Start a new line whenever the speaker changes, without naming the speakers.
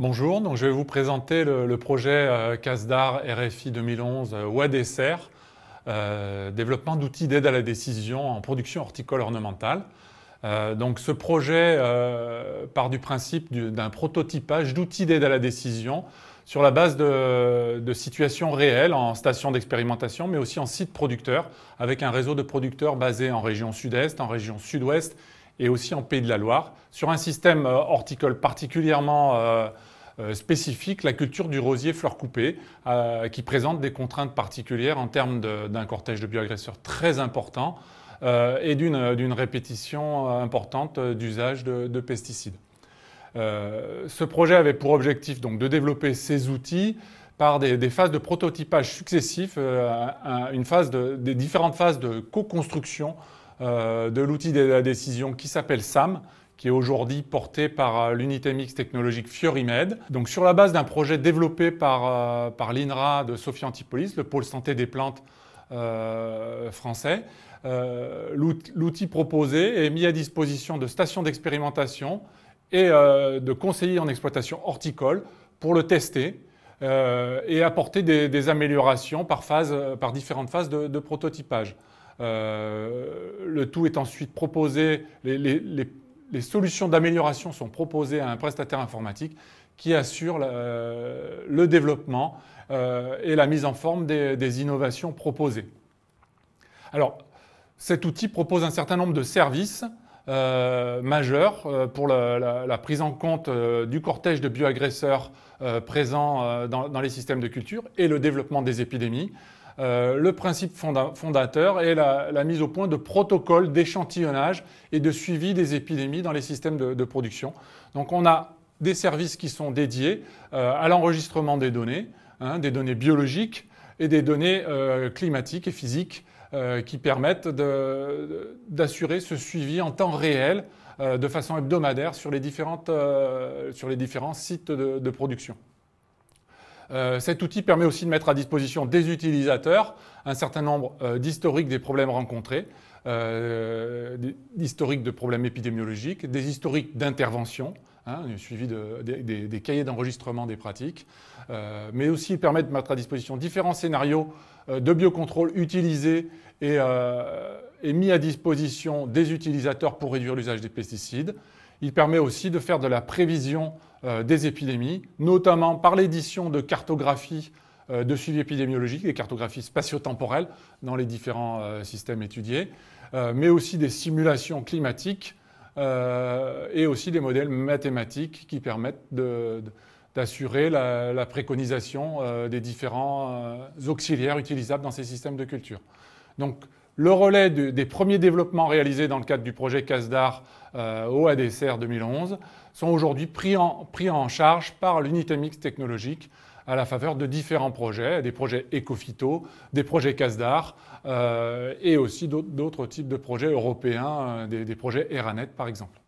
Bonjour, donc je vais vous présenter le projet CASDAR RFI 2011 WADESER, développement d'outils d'aide à la décision en production horticole ornementale. Donc ce projet part du principe d'un prototypage d'outils d'aide à la décision sur la base de situations réelles en station d'expérimentation, mais aussi en site producteur, avec un réseau de producteurs basé en région sud-est, en région sud-ouest et aussi en Pays de la Loire, sur un système horticole particulièrement spécifique, la culture du rosier fleurs coupées, qui présente des contraintes particulières en termes d'un cortège de bioagresseurs très important et d'une répétition importante d'usage de pesticides. Ce projet avait pour objectif donc, de développer ces outils par des phases de prototypage successifs, des différentes phases de co-construction de l'outil de la décision qui s'appelle SAM, qui est aujourd'hui porté par l'unité mixte technologique Fiorimed. Donc sur la base d'un projet développé par l'INRA de Sophia Antipolis, le pôle santé des plantes français, l'outil proposé est mis à disposition de stations d'expérimentation et de conseillers en exploitation horticole pour le tester et apporter des améliorations par différentes phases de prototypage. Le tout est ensuite proposé, les solutions d'amélioration sont proposées à un prestataire informatique qui assure le développement et la mise en forme des innovations proposées. Alors, cet outil propose un certain nombre de services majeurs pour la prise en compte du cortège de bioagresseurs présents dans les systèmes de culture et le développement des épidémies. Le principe fondateur est la mise au point de protocoles d'échantillonnage et de suivi des épidémies dans les systèmes de production. Donc on a des services qui sont dédiés à l'enregistrement des données biologiques et des données climatiques et physiques qui permettent d'assurer ce suivi en temps réel de façon hebdomadaire sur les différents sites de production. Cet outil permet aussi de mettre à disposition des utilisateurs un certain nombre d'historiques des problèmes rencontrés, d'historiques de problèmes épidémiologiques, des historiques d'intervention, suivi des cahiers d'enregistrement des pratiques, mais aussi il permet de mettre à disposition différents scénarios de biocontrôle utilisés et mis à disposition des utilisateurs pour réduire l'usage des pesticides. Il permet aussi de faire de la prévision des épidémies, notamment par l'édition de cartographies de suivi épidémiologique, des cartographies spatio-temporelles dans les différents systèmes étudiés, mais aussi des simulations climatiques et aussi des modèles mathématiques qui permettent d'assurer la préconisation des différents auxiliaires utilisables dans ces systèmes de culture. Donc, le relais des premiers développements réalisés dans le cadre du projet CASDAR au WADESER 2011 sont aujourd'hui pris en charge par l'unité mixte technologique à la faveur de différents projets, des projets Ecophyto, des projets CASDAR et aussi d'autres types de projets européens, des projets Eranet par exemple.